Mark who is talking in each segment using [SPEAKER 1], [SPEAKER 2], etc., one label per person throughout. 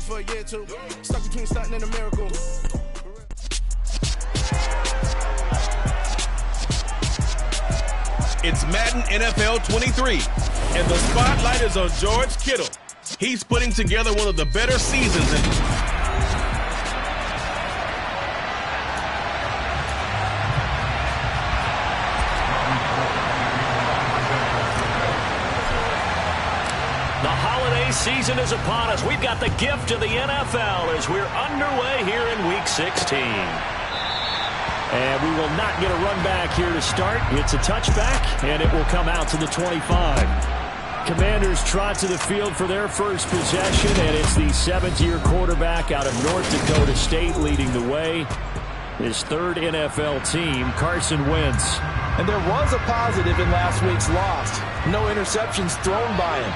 [SPEAKER 1] struggled for a year or two. Stuck between stunting and a miracle.
[SPEAKER 2] It's Madden NFL 23, and the spotlight is on George Kittle. He's putting together one of the better seasons in
[SPEAKER 3] The holiday season is upon us. We've got the gift of the NFL as we're underway here in Week 16. And we will not get a run back here to start. It's a touchback, and it will come out to the 25. Commanders trot to the field for their first possession, and it's the seventh-year quarterback out of North Dakota State leading the way. His third NFL team, Carson Wentz.
[SPEAKER 4] And there was a positive in last week's loss. No interceptions thrown by him.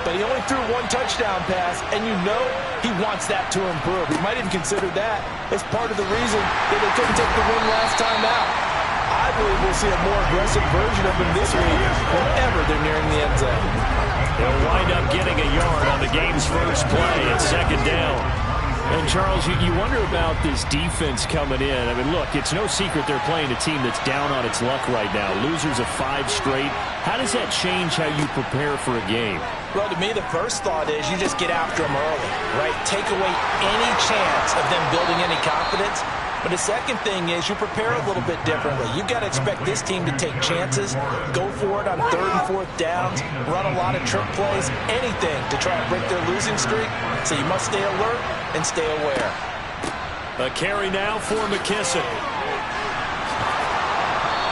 [SPEAKER 4] But he only threw one touchdown pass, and you know he wants that to improve. He might even consider that as part of the reason that they couldn't take the win last time out. I believe we'll see a more aggressive version of him this week whenever they're nearing the end zone.
[SPEAKER 3] He'll wind up getting a yard on the game's first play at second down. And, Charles, you wonder about this defense coming in. I mean, look, it's no secret they're playing a team that's down on its luck right now. Losers of 5 straight. How does that change how you prepare for a game?
[SPEAKER 4] Well, to me, the first thought is you just get after them early, right? Take away any chance of them building any confidence. But the second thing is you prepare a little bit differently. You've got to expect this team to take chances, go for it on 3rd and 4th downs, run a lot of trick plays, anything to try and break their losing streak. So you must stay alert and stay aware.
[SPEAKER 3] A carry now for McKissick.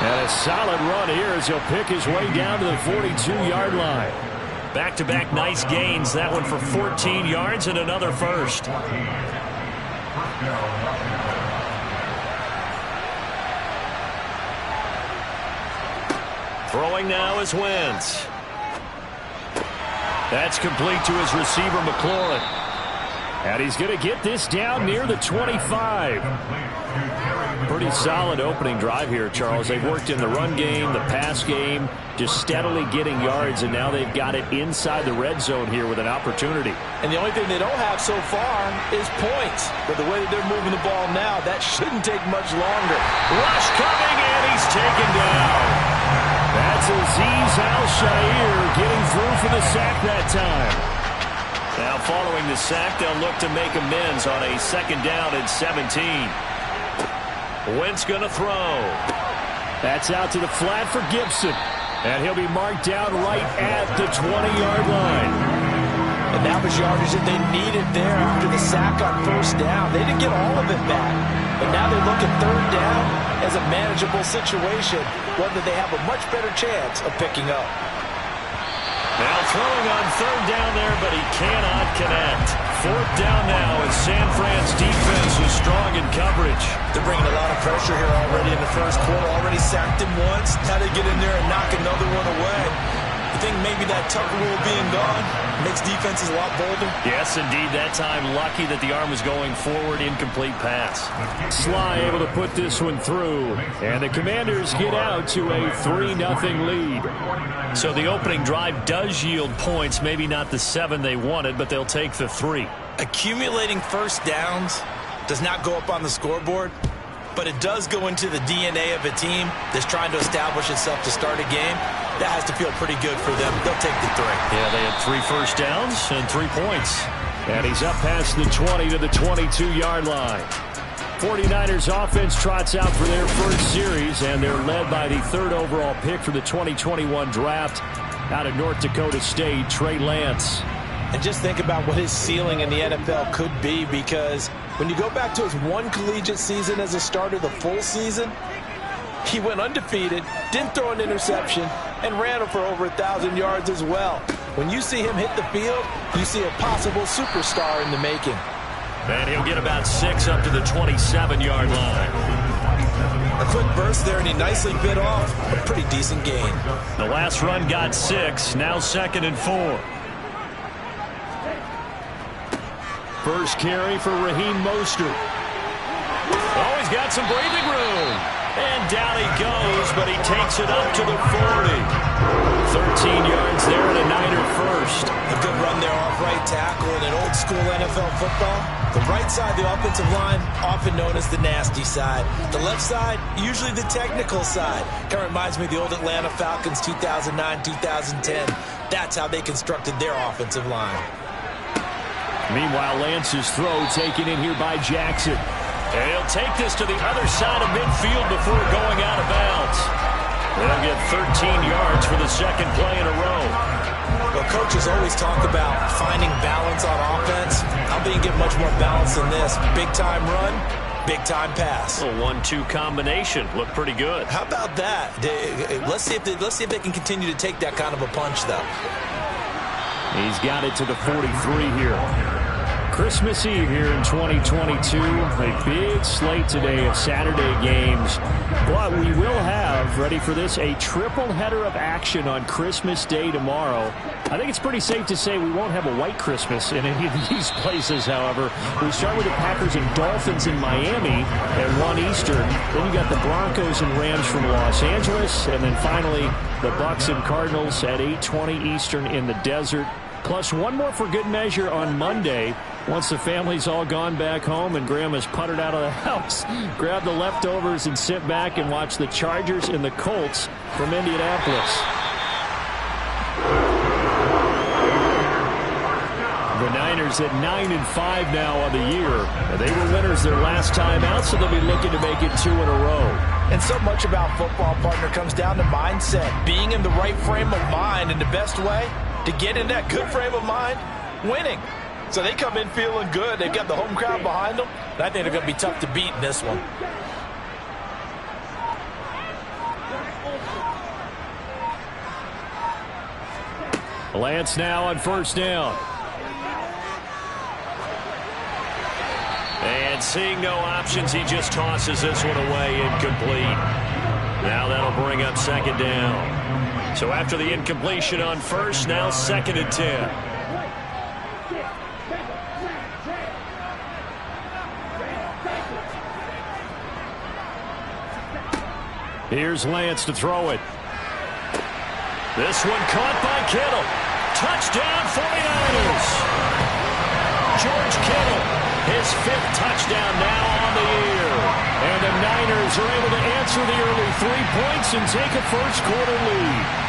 [SPEAKER 3] And a solid run here as he'll pick his way down to the 42-yard line. Back-to-back nice gains. That one for 14 yards and another first. Throwing now is Wentz. That's complete to his receiver, McLaurin. And he's going to get this down near the 25. Pretty solid opening drive here, Charles. They've worked in the run game, the pass game, just steadily getting yards, and now they've got it inside the red zone here with an opportunity.
[SPEAKER 4] And the only thing they don't have so far is points. But the way that they're moving the ball now, that shouldn't take much longer.
[SPEAKER 3] Rush coming, and he's taken down. That's Azeez Al-Shaair getting through for the sack that time. Now following the sack, they'll look to make amends on a 2nd down and 17. Wentz going to throw. That's out to the flat for Gibson. And he'll be marked down right at the 20-yard line.
[SPEAKER 4] And that was yardage that they needed there after the sack on 1st down. They didn't get all of it back. But now they look at 3rd down as a manageable situation, whether they have a much better chance of picking up.
[SPEAKER 3] Now throwing on 3rd down there, but he cannot connect. 4th down now, and San Fran's defense is strong in coverage.
[SPEAKER 4] They're bringing a lot of pressure here already in the first quarter. Already sacked him once. Now they get in there and knock another one away. You think maybe that Tucker rule being gone makes defenses a lot bolder?
[SPEAKER 3] Yes, indeed. That time lucky that the arm was going forward. Incomplete pass. Sly able to put this one through. And the Commanders get out to a 3-0 lead. So the opening drive does yield points. Maybe not the 7 they wanted, but they'll take the 3.
[SPEAKER 4] Accumulating 1st downs does not go up on the scoreboard, but it does go into the DNA of a team that's trying to establish itself to start a game. That has to feel pretty good for them. They'll take the 3.
[SPEAKER 3] Yeah, they had 3 first downs and 3 points. And he's up past the 20 to the 22-yard line. 49ers offense trots out for their first series, and they're led by the 3rd overall pick for the 2021 draft out of North Dakota State, Trey Lance.
[SPEAKER 4] And just think about what his ceiling in the NFL could be, because when you go back to his 1 collegiate season as a starter, the full season, he went undefeated, didn't throw an interception, and ran for over 1,000 yards as well. When you see him hit the field, you see a possible superstar in the making.
[SPEAKER 3] And he'll get about 6 up to the 27-yard line.
[SPEAKER 4] A quick burst there, and he nicely bit off a pretty decent gain.
[SPEAKER 3] The last run got 6, now 2nd and 4. First carry for Raheem Mostert. Oh, he's got some breathing room. And down he goes, but he takes it up to the 40. 13 yards there and a Niner first.
[SPEAKER 4] A good run there off right tackle in an old-school NFL football, the right side of the offensive line, often known as the nasty side. The left side, usually the technical side. Kind of reminds me of the old Atlanta Falcons 2009-2010. That's how they constructed their offensive line.
[SPEAKER 3] Meanwhile, Lance's throw taken in here by Jackson. And he'll take this to the other side of midfield before going out of bounds. They'll get 13 yards for the second play in a row.
[SPEAKER 4] Well, coaches always talk about finding balance on offense. I don't think you get much more balance than this. Big-time run, big-time pass.
[SPEAKER 3] A 1-2 combination. Looked pretty good.
[SPEAKER 4] How about that? Let's see if they can continue to take that kind of a punch, though.
[SPEAKER 3] He's got it to the 43 here. Christmas Eve here in 2022. A big slate today of Saturday games. But we will have, ready for this, a triple header of action on Christmas Day tomorrow. I think it's pretty safe to say we won't have a white Christmas in any of these places, however. We start with the Packers and Dolphins in Miami at 1 Eastern. Then you got the Broncos and Rams from Los Angeles. And then finally, the Bucs and Cardinals at 8:20 Eastern in the desert. Plus one more for good measure on Monday. Once the family's all gone back home and Grandma's puttered out of the house, grab the leftovers and sit back and watch the Chargers and the Colts from Indianapolis. The Niners at 9-5 now on the year. They were winners their last time out, so they'll be looking to make it 2 in a row.
[SPEAKER 4] And so much about football, partner, comes down to mindset. Being in the right frame of mind, and the best way to get in that good frame of mind, winning. So they come in feeling good. They've got the home crowd behind them. And I think they're going to be tough to beat in this one.
[SPEAKER 3] Lance now on first down. And seeing no options, he just tosses this one away, incomplete. Now that'll bring up second down. So after the incompletion on first, now 2nd and 10. Here's Lance to throw it. This one caught by Kittle. Touchdown 49ers. George Kittle, his 5th touchdown now on the year. And the Niners are able to answer the early 3 points and take a first-quarter lead.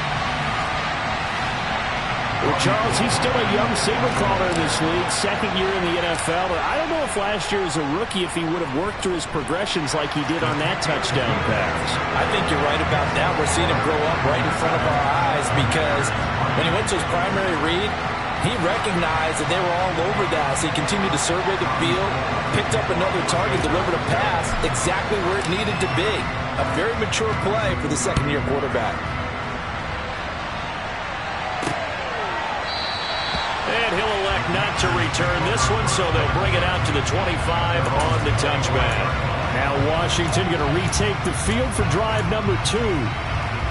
[SPEAKER 3] Well, Charles, he's still a young signal caller in this league, 2nd year in the NFL. But I don't know if last year as a rookie, if he would have worked through his progressions like he did on that touchdown pass.
[SPEAKER 4] I think you're right about that. We're seeing him grow up right in front of our eyes because when he went to his primary read, he recognized that they were all over that. So he continued to survey the field, picked up another target, delivered a pass exactly where it needed to be. A very mature play for the 2nd-year quarterback.
[SPEAKER 3] And he'll elect not to return this one, so they'll bring it out to the 25 on the touchback. Now Washington going to retake the field for drive number 2.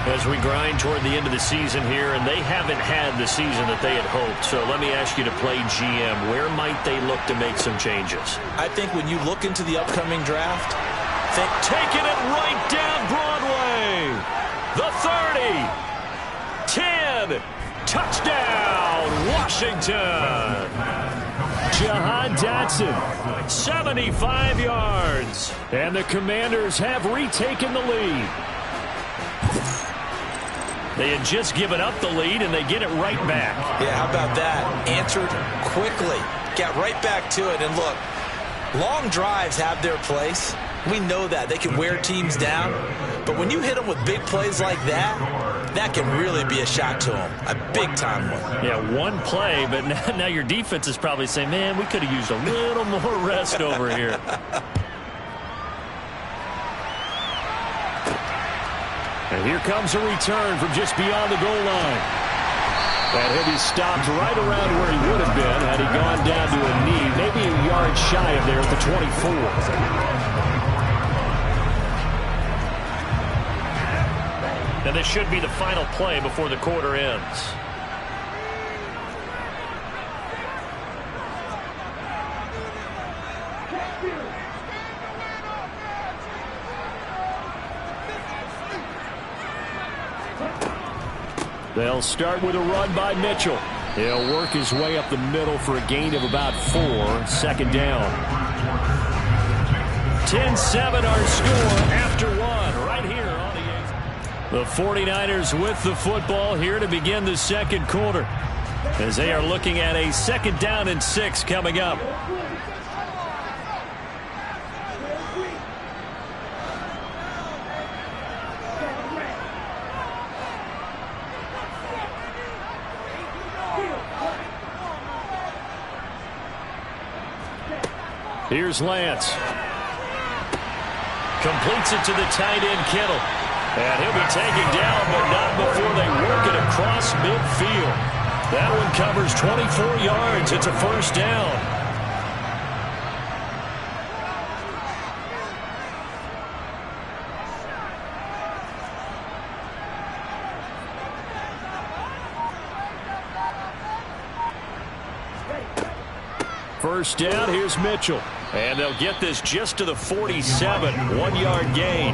[SPEAKER 3] As we grind toward the end of the season here, and they haven't had the season that they had hoped. So let me ask you to play GM. Where might they look to make some changes?
[SPEAKER 4] I think when you look into the upcoming draft,
[SPEAKER 3] taking it right down Broadway. The 30. 10. Touchdown, Washington. Jahan Dotson, 75 yards. And the Commanders have retaken the lead. They had just given up the lead, and they get it right back.
[SPEAKER 4] Yeah, how about that? Answered quickly. Got right back to it. And look, long drives have their place. We know that. They can wear teams down. But when you hit them with big plays like that, that can really be a shot to them. A big-time one.
[SPEAKER 3] Yeah, one play, but now your defense is probably saying, man, we could have used a little more rest over here. And here comes a return from just beyond the goal line. That hit, he stopped right around where he would have been had he gone down to a knee, maybe a yard shy of there at the 24. And this should be the final play before the quarter ends. They'll start with a run by Mitchell. He'll work his way up the middle for a gain of about 4. 2nd down. 10-7 our score after 1 right here on the 8th. The 49ers with the football here to begin the 2nd quarter as they are looking at a 2nd down and 6 coming up. Here's Lance. Completes it to the tight end, Kittle. And he'll be taken down, but not before they work it across midfield. That one covers 24 yards. It's a 1st down. First down, here's Mitchell. And they'll get this just to the 47, 1-yard gain.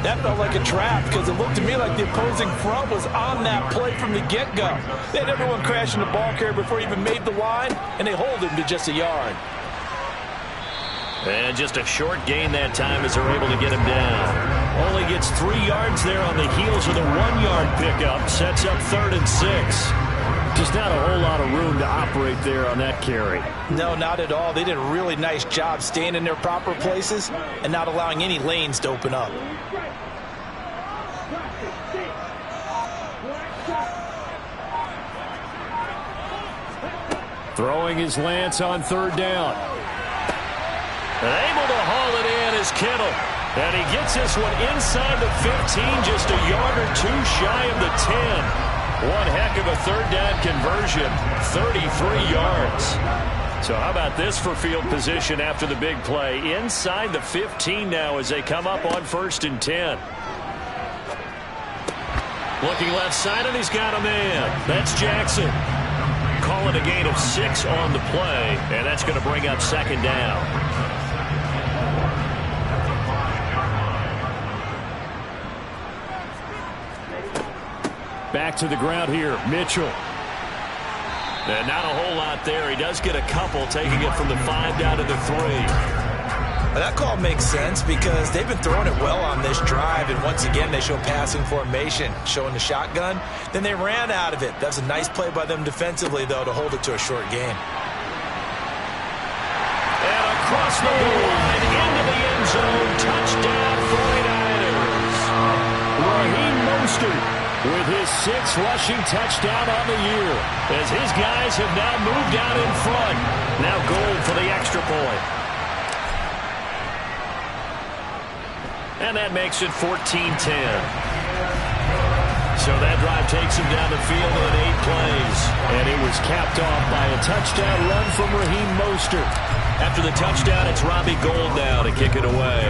[SPEAKER 4] That felt like a trap because it looked to me like the opposing front was on that play from the get-go. They had everyone crashing the ball carrier before he even made the line, and they hold him to just a yard.
[SPEAKER 3] And just a short gain that time as they're able to get him down. Only gets 3 yards there on the heels of the 1-yard pickup. Sets up 3rd and 6. Just not a whole lot of room to operate there on that carry.
[SPEAKER 4] No, not at all. They did a really nice job staying in their proper places and not allowing any lanes to open up.
[SPEAKER 3] Throwing his Lance on 3rd down. And able to haul it in is Kittle. And he gets this one inside the 15, just a yard or 2 shy of the 10. One heck of a 3rd down conversion, 33 yards. So how about this for field position after the big play? Inside the 15 now as they come up on 1st and 10. Looking left side, and he's got a man. That's Jackson. Calling a gain of 6 on the play, and that's going to bring up 2nd down. Back to the ground here, Mitchell. And not a whole lot there. He does get a couple, taking it from the 5 down to the 3.
[SPEAKER 4] That call makes sense because they've been throwing it well on this drive, and once again they show passing formation, showing the shotgun. Then they ran out of it. That was a nice play by them defensively, though, to hold it to a short gain.
[SPEAKER 3] And across the goal line, into the end zone, touchdown 49ers. Raheem Mostert with his 6th rushing touchdown on the year, as his guys have now moved out in front. Now goal for the extra point. And that makes it 14-10. So that drive takes him down the field on 8 plays. And it was capped off by a touchdown run from Raheem Mostert. After the touchdown, it's Robbie Gould now to kick it away.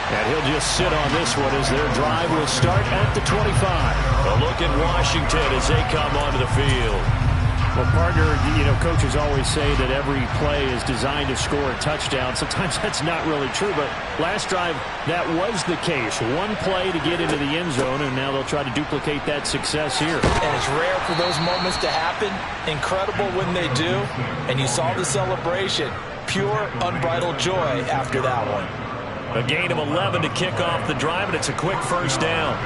[SPEAKER 3] And he'll just sit on this one as their drive will start at the 25. A look at Washington as they come onto the field. Well, partner, you know, coaches always say that every play is designed to score a touchdown. Sometimes that's not really true, but last drive, that was the case. One play to get into the end zone, and now they'll try to duplicate that success here.
[SPEAKER 4] And it's rare for those moments to happen. Incredible when they do. And you saw the celebration. Pure, unbridled joy after that one.
[SPEAKER 3] A gain of 11 to kick off the drive, and it's a quick 1st down.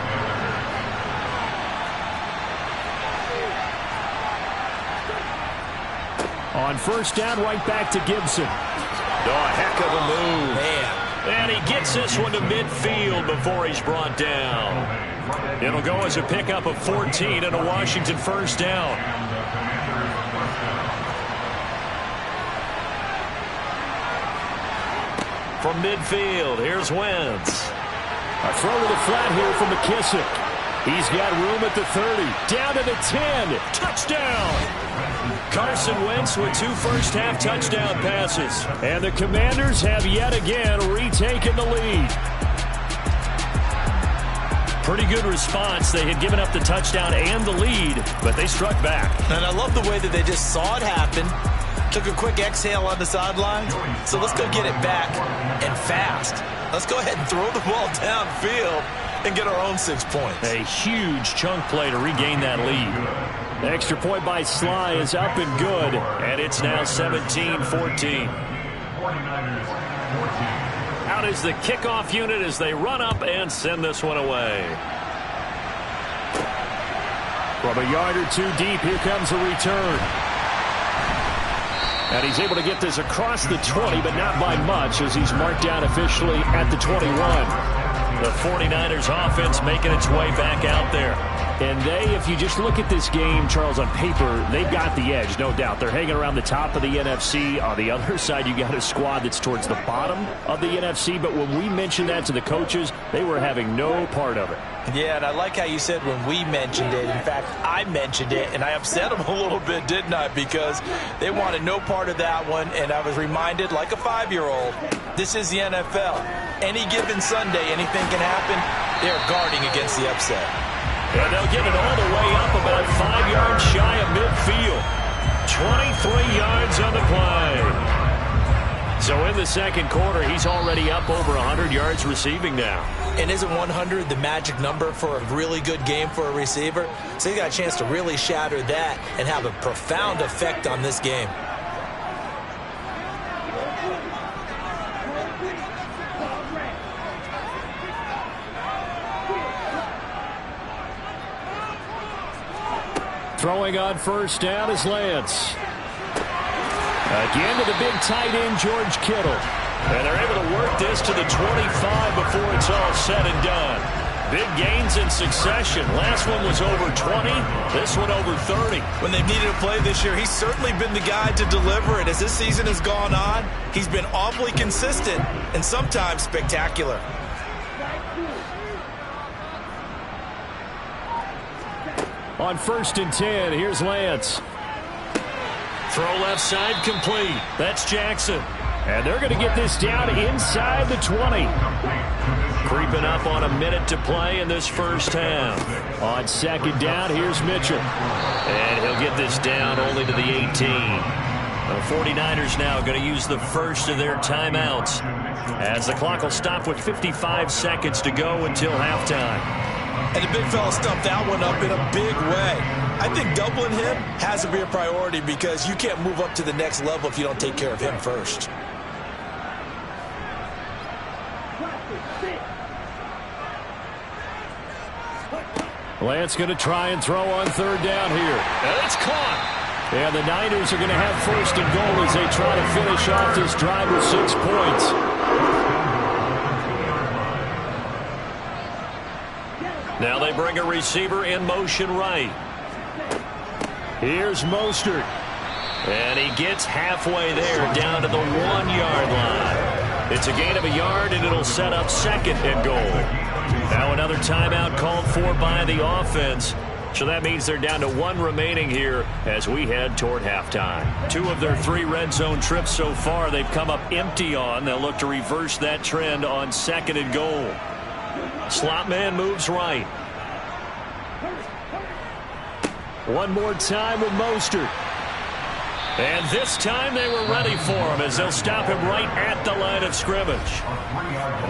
[SPEAKER 3] On 1st down, right back to Gibson. Oh, a heck of a move.
[SPEAKER 4] Man.
[SPEAKER 3] And he gets this one to midfield before he's brought down. It'll go as a pickup of 14 and a Washington 1st down. From midfield, here's Wentz. A throw to the flat here from McKissick. He's got room at the 30. Down to the 10. Touchdown! Carson Wentz with 2 first-half touchdown passes. And the Commanders have yet again retaken the lead. Pretty good response. They had given up the touchdown and the lead, but they struck back.
[SPEAKER 4] And I love the way that they just saw it happen. Took a quick exhale on the sidelines. So let's go get it back and fast. Let's go ahead and throw the ball downfield and get our own 6 points.
[SPEAKER 3] A huge chunk play to regain that lead. The extra point by Sly is up and good, and it's now 17-14. Out is the kickoff unit as they run up and send this one away. From a yard or two deep, here comes a return. And he's able to get this across the 20, but not by much, as he's marked down officially at the 21. The 49ers offense making its way back out there. And they, if you just look at this game, Charles, on paper, they've got the edge, no doubt. They're hanging around the top of the NFC. On the other side, you got a squad that's towards the bottom of the NFC. But when we mentioned that to the coaches, they were having no part of it.
[SPEAKER 4] Yeah, and I like how you said when we mentioned it. In fact, I mentioned it, and I upset them a little bit, didn't I? Because they wanted no part of that one, and I was reminded, like a 5-year-old, this is the NFL. Any given Sunday, anything can happen. They're guarding against the upset.
[SPEAKER 3] And they'll get it all the way up about 5 yards shy of midfield. 23 yards on the play. So in the second quarter, he's already up over 100 yards receiving now.
[SPEAKER 4] And isn't 100 the magic number for a really good game for a receiver? So he got a chance to really shatter that and have a profound effect on this game.
[SPEAKER 3] Throwing on first down is Lance. Again to the big tight end, George Kittle. And they're able to work this to the 25 before it's all said and done. Big gains in succession. Last one was over 20. This one over 30.
[SPEAKER 4] When they've needed a play this year, he's certainly been the guy to deliver it. As this season has gone on, he's been awfully consistent and sometimes spectacular.
[SPEAKER 3] On 1st and 10, here's Lance. Throw left side complete. That's Jackson. And they're going to get this down inside the 20. Creeping up on a minute to play in this first half. On second down, here's Mitchell. And he'll get this down only to the 18. The 49ers now going to use the first of their timeouts, as the clock will stop with 55 seconds to go until halftime.
[SPEAKER 4] And the big fella stumped that one up in a big way. I think doubling him has to be a priority because you can't move up to the next level if you don't take care of him first.
[SPEAKER 3] Lance going to try and throw on third down here. And it's caught. And the Niners are going to have 1st and goal as they try to finish off this drive with 6 points. Now they bring a receiver in motion right. Here's Mostert. And he gets halfway there, down to the 1-yard line. It's a gain of a yard, and it'll set up 2nd and goal. Now another timeout called for by the offense. So that means they're down to 1 remaining here as we head toward halftime. 2 of their 3 red zone trips so far they've come up empty on. They'll look to reverse that trend on 2nd and goal. Slot man moves right. One more time with Mostert. And this time they were ready for him as they'll stop him right at the line of scrimmage.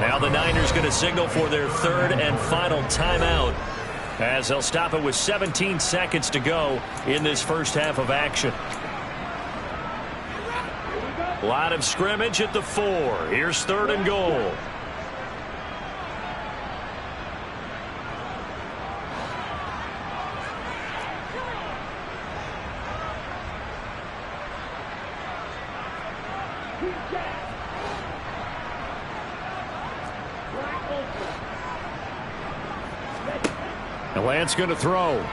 [SPEAKER 3] Now the Niners going to signal for their 3rd and final timeout as they'll stop it with 17 seconds to go in this first half of action. Line of scrimmage at the 4. Here's 3rd and goal. And Lance going to throw.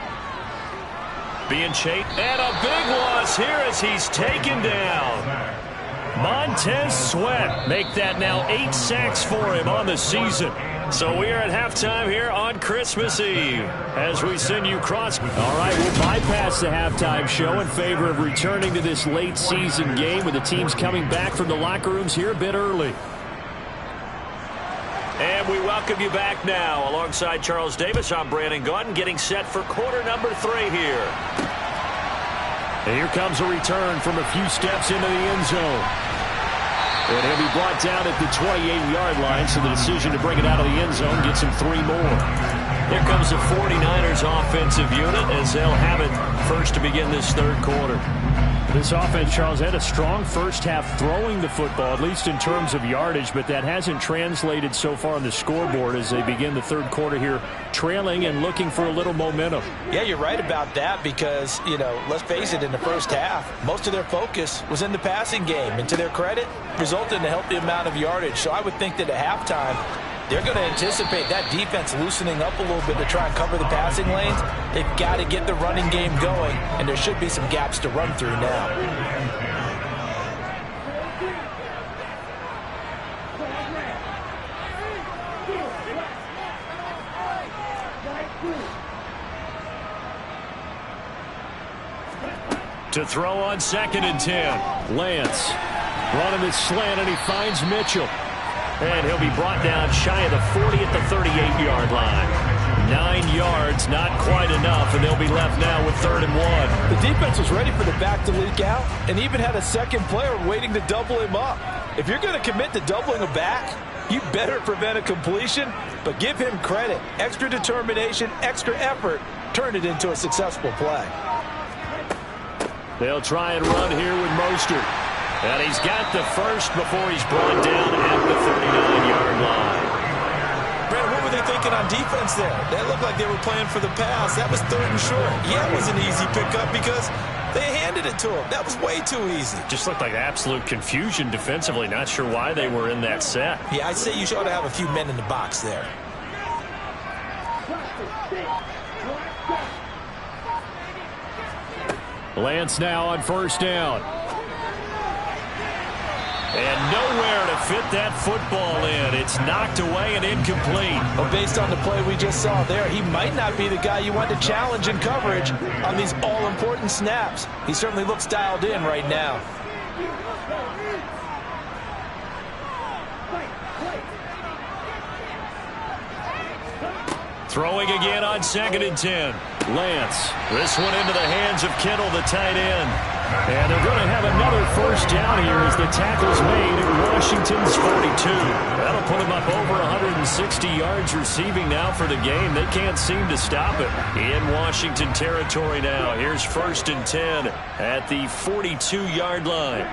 [SPEAKER 3] Being chased. And a big loss here as he's taken down. Montez Sweat make that now 8 sacks for him on the season. So we are at halftime here on Christmas Eve as we send you cross. All right, we'll bypass the halftime show in favor of returning to this late season game with the teams coming back from the locker rooms here a bit early. And we welcome you back now. Alongside Charles Davis, I'm Brandon Gaudin, getting set for quarter number 3 here. And here comes a return from a few steps into the end zone. And he'll be brought down at the 28-yard line, so the decision to bring it out of the end zone gets him 3 more. Here comes the 49ers offensive unit as they'll have it first to begin this third quarter. This offense, Charles, had a strong first half throwing the football, at least in terms of yardage, but that hasn't translated so far on the scoreboard as they begin the third quarter here, trailing and looking for a little momentum.
[SPEAKER 4] Yeah, you're right about that because, let's face it, in the first half, most of their focus was in the passing game. And to their credit, resulted in a healthy amount of yardage. So I would think that at halftime, they're going to anticipate that defense loosening up a little bit to try and cover the passing lanes. They've got to get the running game going, and there should be some gaps to run through now.
[SPEAKER 3] To throw on 2nd and 10. Lance running the slant, and he finds Mitchell. And he'll be brought down shy of the 40 at the 38-yard line. 9 yards, not quite enough, and they'll be left now with 3rd and 1.
[SPEAKER 4] The defense was ready for the back to leak out and even had a second player waiting to double him up. If you're going to commit to doubling a back, you better prevent a completion, but give him credit. Extra determination, extra effort, turned it into a successful play.
[SPEAKER 3] They'll try and run here with Mostert. And he's got the first before he's brought down at the 39-yard line.
[SPEAKER 4] Brandon, what were they thinking on defense there? That looked like they were playing for the pass. That was 3rd and short. Yeah, it was an easy pickup because they handed it to him. That was way too easy.
[SPEAKER 3] Just looked like absolute confusion defensively. Not sure why they were in that set.
[SPEAKER 4] Yeah, I'd say you ought to have a few men in the box there.
[SPEAKER 3] Lance now on 1st down. And nowhere to fit that football in. It's knocked away and incomplete.
[SPEAKER 4] Well, based on the play we just saw there, he might not be the guy you want to challenge in coverage on these all-important snaps. He certainly looks dialed in right now.
[SPEAKER 3] Throwing again on 2nd and 10. Lance. This one into the hands of Kittle, the tight end. And they're going to have another 1st down here as the tackle's made at Washington's 42. That'll put him up over 160 yards receiving now for the game. They can't seem to stop it. In Washington territory now. Here's 1st and 10 at the 42-yard line.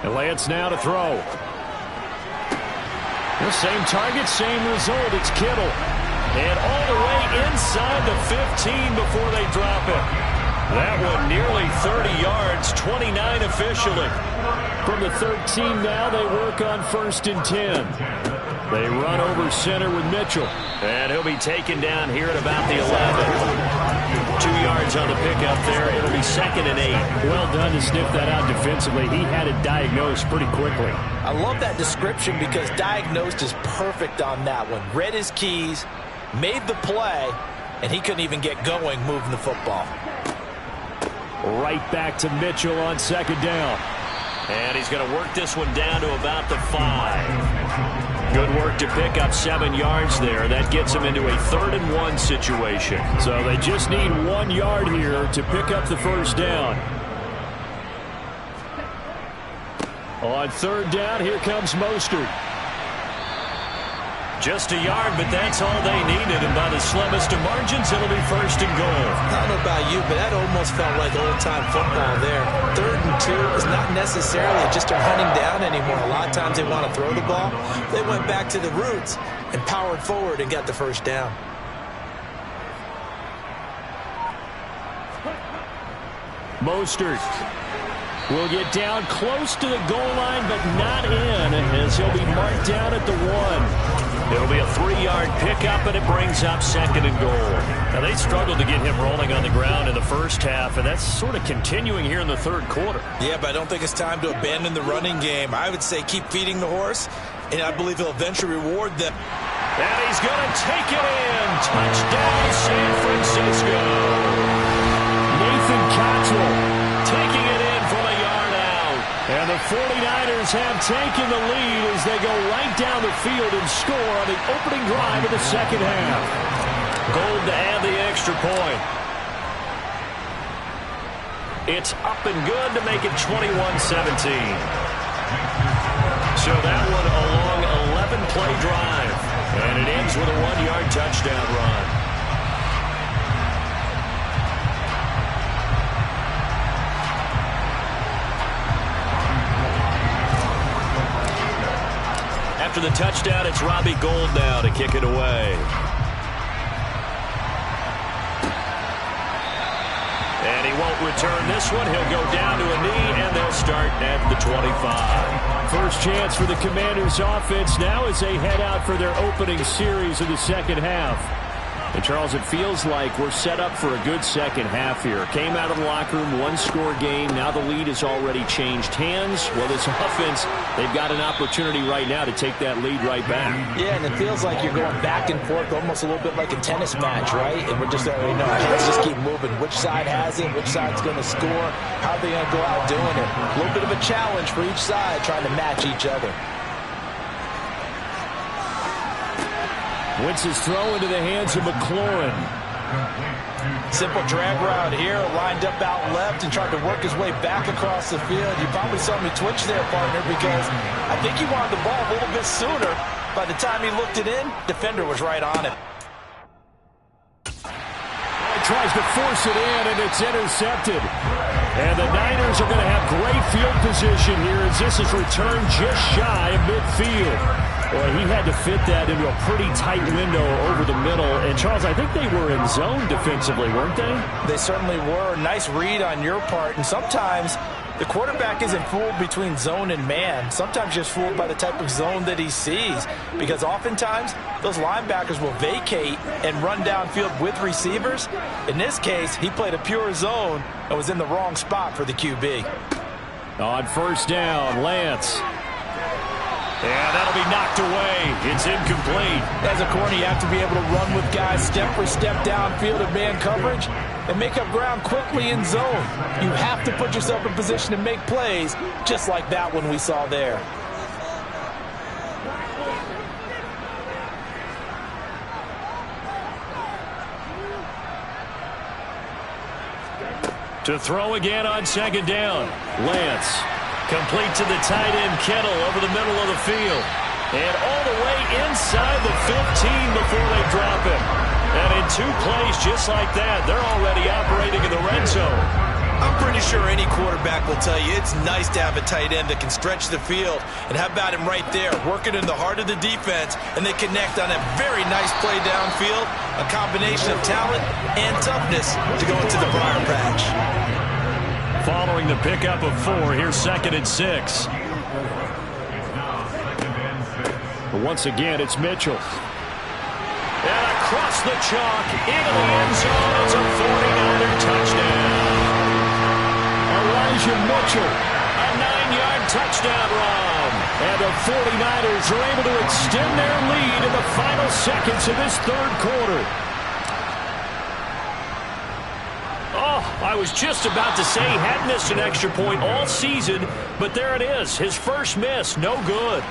[SPEAKER 3] And Lance now to throw. The same target, same result. It's Kittle. And all the way inside the 15 before they drop it. That one nearly 30 yards, 29 officially. From the 13 now, they work on 1st and 10. They run over center with Mitchell. And he'll be taken down here at about the 11. 2 yards on the pickup there. It'll be 2nd and 8. Well done to sniff that out defensively. He had it diagnosed pretty quickly.
[SPEAKER 4] I love that description because diagnosed is perfect on that one. Read his keys, made the play, and he couldn't even get going moving the football.
[SPEAKER 3] Right back to Mitchell on 2nd down. And he's going to work this one down to about the 5. Good work to pick up 7 yards there. That gets him into a 3rd and 1 situation. So they just need 1 yard here to pick up the 1st down. On 3rd down, here comes Mostert. Just a yard, but that's all they needed. And by the slimmest of margins, it'll be 1st and goal.
[SPEAKER 4] I don't know about you, but that almost felt like old-time football there. 3rd and 2 is not necessarily just a hunting down anymore. A lot of times they want to throw the ball. They went back to the roots and powered forward and got the 1st down.
[SPEAKER 3] Mostert will get down close to the goal line, but not in, as he'll be marked down at the 1. It'll be a 3-yard pickup, and it brings up 2nd and goal. Now, they struggled to get him rolling on the ground in the first half, and that's sort of continuing here in the 3rd quarter.
[SPEAKER 4] Yeah, but I don't think it's time to abandon the running game. I would say keep feeding the horse, and I believe he'll eventually reward them.
[SPEAKER 3] And he's going to take it in. Touchdown, San Francisco. Nathan Cottrell taking it in from a yard out. And the 49ers have taken the lead as they go right down the field and score on the opening drive of the 2nd half. Gould to add the extra point. It's up and good to make it 21-17. So that one a long 11-play drive. And it ends with a 1-yard touchdown run. After the touchdown, it's Robbie Gould now to kick it away. And he won't return this one. He'll go down to a knee, and they'll start at the 25. First chance for the Commanders' offense now as they head out for their opening series of the second half. And, Charles, it feels like we're set up for a good second half here. Came out of the locker room, one-score game. Now the lead has already changed hands. Well, this offense, they've got an opportunity right now to take that lead right back.
[SPEAKER 4] Yeah, and it feels like you're going back and forth almost a little bit like a tennis match, right? And we're just already know, let's just keep moving. Which side has it? Which side's going to score? How are they going to go out doing it? A little bit of a challenge for each side trying to match each other.
[SPEAKER 3] Wentz's throw into the hands of McLaurin.
[SPEAKER 4] Simple drag route here, lined up out left and tried to work his way back across the field. You probably saw me twitch there, partner, because I think he wanted the ball a little bit sooner. By the time he looked it in, defender was right on it.
[SPEAKER 3] Tries to force it in, and it's intercepted. And the Niners are going to have great field position here as this is returned just shy of midfield. Well, he had to fit that into a pretty tight window over the middle. And, Charles, I think they were in zone defensively, weren't they?
[SPEAKER 4] They certainly were. Nice read on your part. And sometimes the quarterback isn't fooled between zone and man. Sometimes just fooled by the type of zone that he sees. Because oftentimes, those linebackers will vacate and run downfield with receivers. In this case, he played a pure zone and was in the wrong spot for the QB.
[SPEAKER 3] On first down, Lance. And that'll be knocked away. It's incomplete.
[SPEAKER 4] As a corner, you have to be able to run with guys step for step downfield in man coverage and make up ground quickly in zone. You have to put yourself in position to make plays, just like that one we saw there.
[SPEAKER 3] To throw again on second down. Lance. Complete to the tight end, Kittle, over the middle of the field. And all the way inside the 15 before they drop him. And in 2 plays just like that, they're already operating in the red zone.
[SPEAKER 5] I'm pretty sure any quarterback will tell you it's nice to have a tight end that can stretch the field. And how about him right there, working in the heart of the defense, and they connect on a very nice play downfield, a combination of talent and toughness to go into the briar patch.
[SPEAKER 3] Following the pickup of 4, here's 2nd and 6. But once again, it's Mitchell. And across the chalk, into the end zone, it's a 49er touchdown. Elijah Mitchell, a 9-yard touchdown run. And the 49ers are able to extend their lead in the final seconds of this third quarter. I was just about to say he hadn't missed an extra point all season, but there it is. His first miss, no good.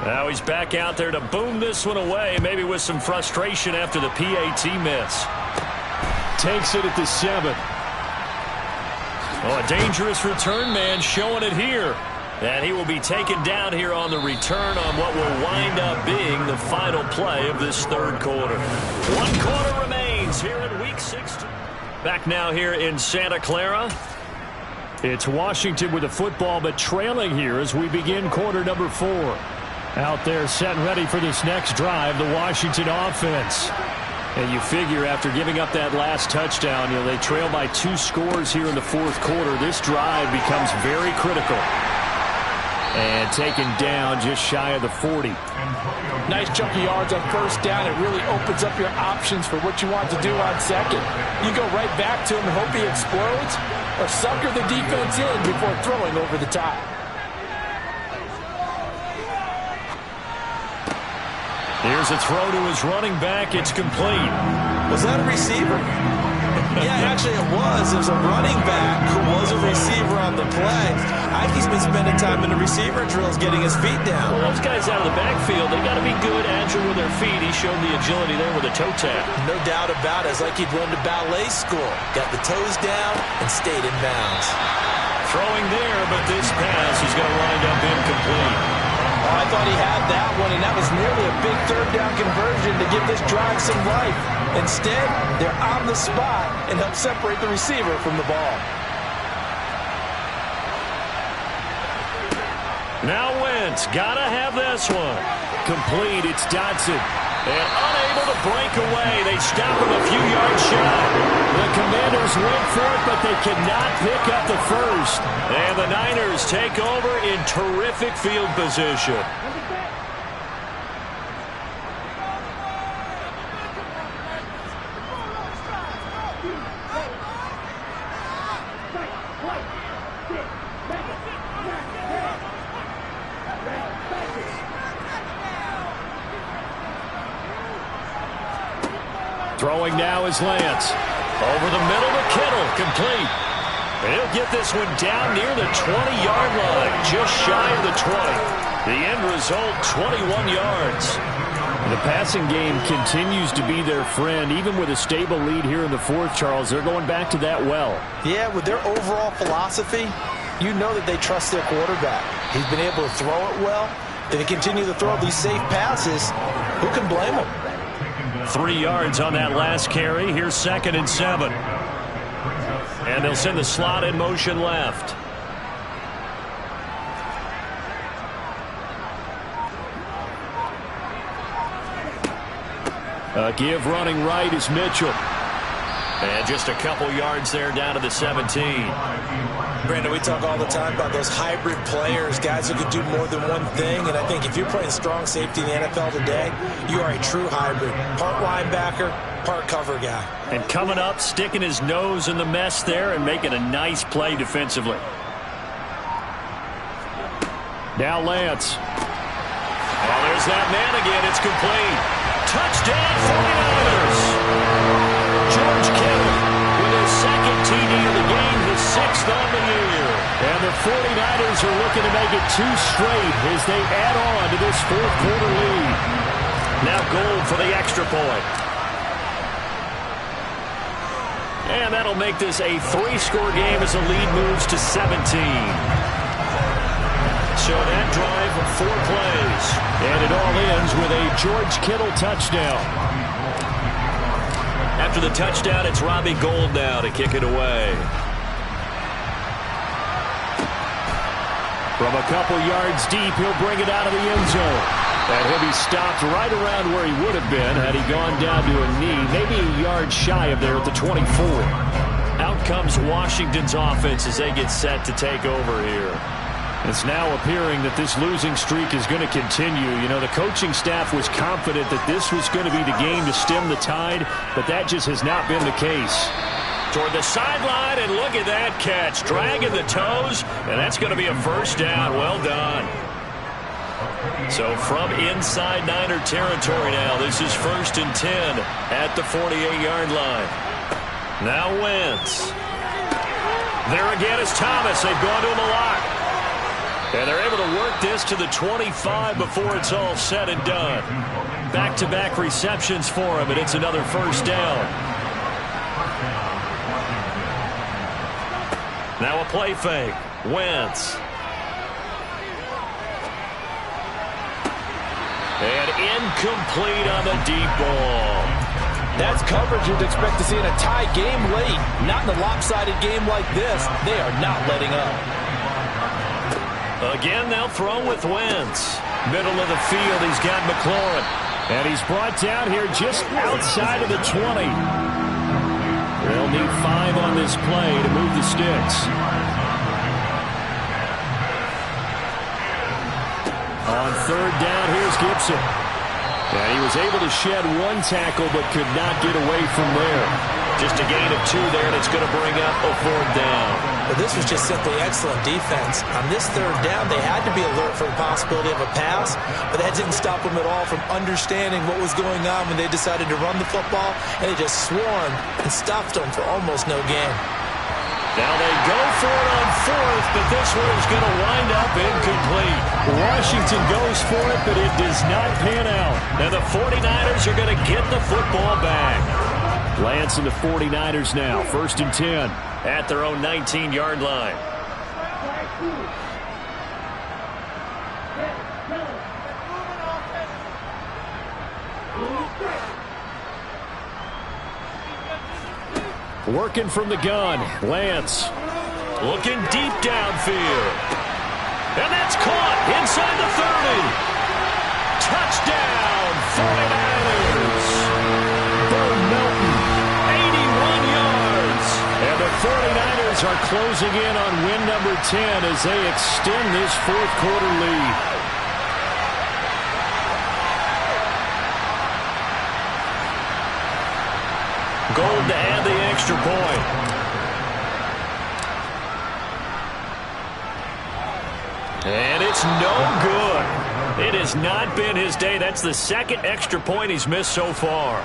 [SPEAKER 3] Now he's back out there to boom this one away, maybe with some frustration after the PAT miss. Takes it at the 7. Oh, a dangerous return man showing it here. And he will be taken down here on the return on what will wind up being the final play of this third quarter. 1 quarter remains here in Week 16. Back now here in Santa Clara. It's Washington with the football, but trailing here as we begin quarter number 4. Out there set and ready for this next drive, the Washington offense. And you figure after giving up that last touchdown, they trail by 2 scores here in the fourth quarter. This drive becomes very critical. And taken down just shy of the 40.
[SPEAKER 4] Nice chunky yards on first down. It really opens up your options for what you want to do on second. You go right back to him and hope he explodes, or sucker the defense in before throwing over the top. Here's a throw to his running back. It's complete.
[SPEAKER 5] Was that a receiver? Yeah, actually.
[SPEAKER 4] Actually, it was a running back who was a receiver on the play. I think he's been spending time in the receiver drills getting his feet down.
[SPEAKER 3] Well, those guys out of the backfield, they got to be good, agile with their feet. He showed the agility there with a toe tap.
[SPEAKER 4] No doubt about it. It's like he'd run to ballet school. Got the toes down and stayed in bounds.
[SPEAKER 3] Throwing there, but this pass is going to wind up incomplete.
[SPEAKER 4] Oh, I thought he had that one, and that was nearly a big third down conversion to give this drive some life. Instead, they're on the spot and help separate the receiver from the ball.
[SPEAKER 3] Now Wentz, gotta have this one. Complete, it's Dodson. And unable to break away. They stop him a few yards shy. The Commanders went for it, but they cannot pick up the first. And the Niners take over in terrific field position. Throwing now is Lance. Over the middle to Kittle. Complete. And he'll get this one down near the 20-yard line. Just shy of the 20. The end result, 21 yards. The passing game continues to be their friend. Even with a stable lead here in the fourth, Charles, they're going back to that well.
[SPEAKER 4] Yeah, with their overall philosophy, you know that they trust their quarterback. He's been able to throw it well. They continue to throw these safe passes. Who can blame them?
[SPEAKER 3] 3 yards on that last carry. Here's 2nd and 7. And they'll send the slot in motion left. Give running right is Mitchell. And just a couple yards there down to the 17.
[SPEAKER 4] Brandon, we talk all the time about those hybrid players, guys who can do more than one thing. And I think if you're playing strong safety in the NFL today, you are a true hybrid. Part linebacker, part cover guy.
[SPEAKER 3] And coming up, sticking his nose in the mess there and making a nice play defensively. Now Lance. Oh, there's that man again. It's complete. Touchdown 49ers. George Kittle with his 2nd TD of the game, his 6th on the year. And the 49ers are looking to make it 2 straight as they add on to this fourth quarter lead. Now Gold for the extra point. And that'll make this a 3-score game as the lead moves to 17. So that drive, 4 plays. And it all ends with a George Kittle touchdown. After the touchdown, it's Robbie Gould now to kick it away. From a couple yards deep, he'll bring it out of the end zone. And he'll be stopped right around where he would have been had he gone down to a knee, maybe a yard shy of there at the 24. Out comes Washington's offense as they get set to take over here. It's now appearing that this losing streak is going to continue. You know, the coaching staff was confident that this was going to be the game to stem the tide, but that just has not been the case. Toward the sideline, and look at that catch. Dragging the toes, and that's going to be a first down. Well done. So from inside Niner territory now, this is 1st and 10 at the 48-yard line. Now Wentz. There again is Thomas. They've gone to him a lot. And they're able to work this to the 25 before it's all said and done. Back-to-back receptions for him, and it's another first down. Now a play fake. Wentz. And incomplete on the deep ball.
[SPEAKER 4] That's coverage you'd expect to see in a tie game late. Not in a lopsided game like this. They are not letting up.
[SPEAKER 3] Again, they'll throw with Wentz. Middle of the field, he's got McLaurin. And he's brought down here just outside of the 20. They'll need 5 on this play to move the sticks. On 3rd down, here's Gibson. And he was able to shed 1 tackle but could not get away from there. Just a gain of 2 there, and it's going to bring up a 4th down.
[SPEAKER 4] Well, this was just simply excellent defense. On this 3rd down, they had to be alert for the possibility of a pass, but that didn't stop them at all from understanding what was going on when they decided to run the football, and they just swarmed and stuffed them for almost no gain.
[SPEAKER 3] Now they go for it on 4th, but this one is going to wind up incomplete. Washington goes for it, but it does not pan out. And the 49ers are going to get the football back. Lance and the 49ers now, 1st and 10 at their own 19-yard line. Working from the gun, Lance. Looking deep downfield. And that's caught inside the 30. Touchdown, 49ers. Burr Melton, 81 yards. And the 49ers are closing in on win number 10 as they extend this 4th quarter lead. Gold to add the extra point. And it's no good. It has not been his day. That's the 2nd extra point he's missed so far.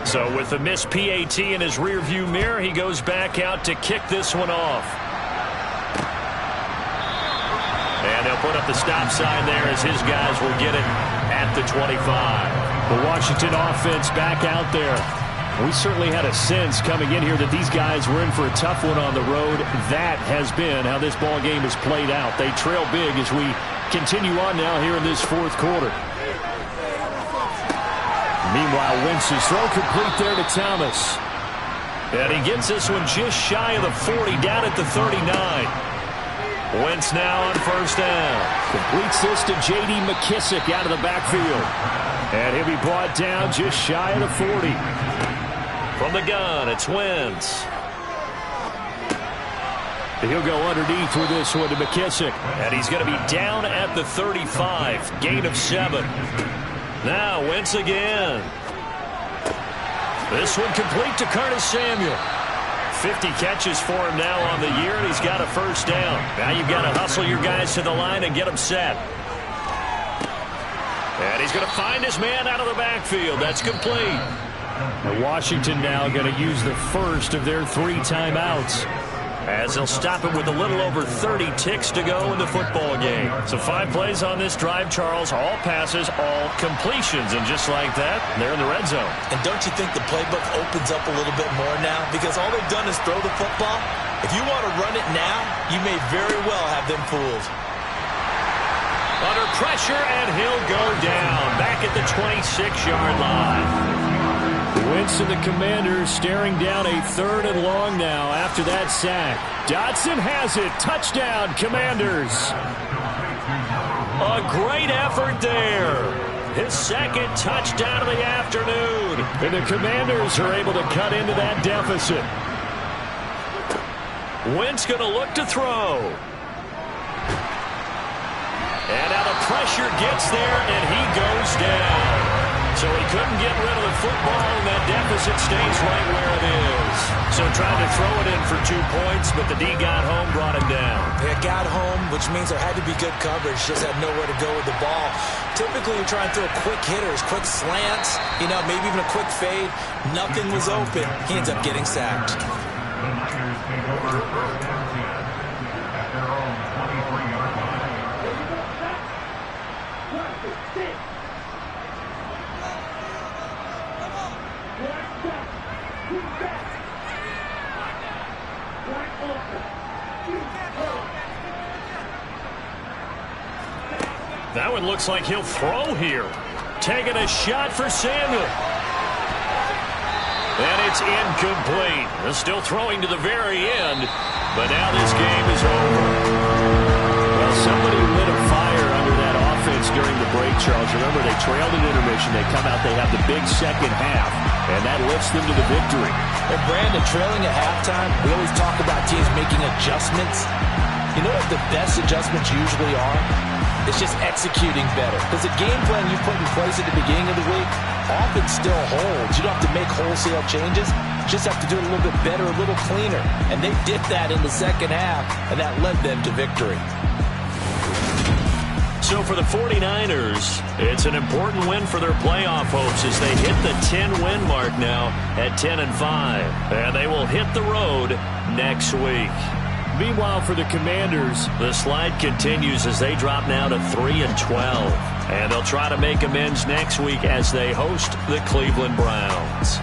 [SPEAKER 3] So with the missed PAT in his rearview mirror, he goes back out to kick this one off. And they'll put up the stop sign there as his guys will get it at the 25. The Washington offense back out there. We certainly had a sense coming in here that these guys were in for a tough one on the road. That has been how this ball game has played out. They trail big as we continue on now here in this 4th quarter. Meanwhile, Wentz's throw complete there to Thomas. And he gets this one just shy of the 40, down at the 39. Wentz now on 1st down. Completes this to J.D. McKissick out of the backfield. And he'll be brought down just shy of the 40. From the gun, it's Wentz. He'll go underneath with this one to McKissick. And he's going to be down at the 35. Gain of 7. Now Wentz again. This one complete to Curtis Samuel. 50 catches for him now on the year, and he's got a 1st down. Now you've got to hustle your guys to the line and get them set. And he's going to find his man out of the backfield. That's complete. And Washington now going to use the 1st of their 3 timeouts, as they'll stop it with a little over 30 ticks to go in the football game. So 5 plays on this drive, Charles. All passes, all completions. And just like that, they're in the red zone.
[SPEAKER 4] And don't you think the playbook opens up a little bit more now? Because all they've done is throw the football. If you want to run it now, you may very well have them fooled.
[SPEAKER 3] Under pressure, and he'll go down. Back at the 26-yard line. Wentz and the Commanders staring down a 3rd and long now after that sack. Dotson has it. Touchdown, Commanders. A great effort there. His 2nd touchdown of the afternoon. And the Commanders are able to cut into that deficit. Wentz going to look to throw. And now the pressure gets there, and he goes down. So he couldn't get rid of the football, and that deficit stays right where it is. So tried to throw it in for 2 points, but the D got home, brought him down.
[SPEAKER 4] It got home, which means there had to be good coverage. Just had nowhere to go with the ball. Typically, you're trying to throw quick hitters, quick slants, maybe even a quick fade. Nothing was open. He ends up getting sacked.
[SPEAKER 3] That one looks like he'll throw here. Taking a shot for Samuel. And it's incomplete. They're still throwing to the very end, but now this game is over. Well, somebody lit a fire under that offense during the break, Charles. Remember, they trailed at intermission. They come out, they have the big 2nd half, and that lifts them to the victory.
[SPEAKER 4] And Brandon, trailing at halftime, we always talk about teams making adjustments. You know what the best adjustments usually are? It's just executing better. Because the game plan you put in place at the beginning of the week often still holds. You don't have to make wholesale changes. You just have to do it a little bit better, a little cleaner. And they did that in the second half, and that led them to victory.
[SPEAKER 3] So for the 49ers, it's an important win for their playoff hopes as they hit the 10-win mark now at 10-5. And they will hit the road next week. Meanwhile, for the Commanders, the slide continues as they drop now to 3-12. And they'll try to make amends next week as they host the Cleveland Browns.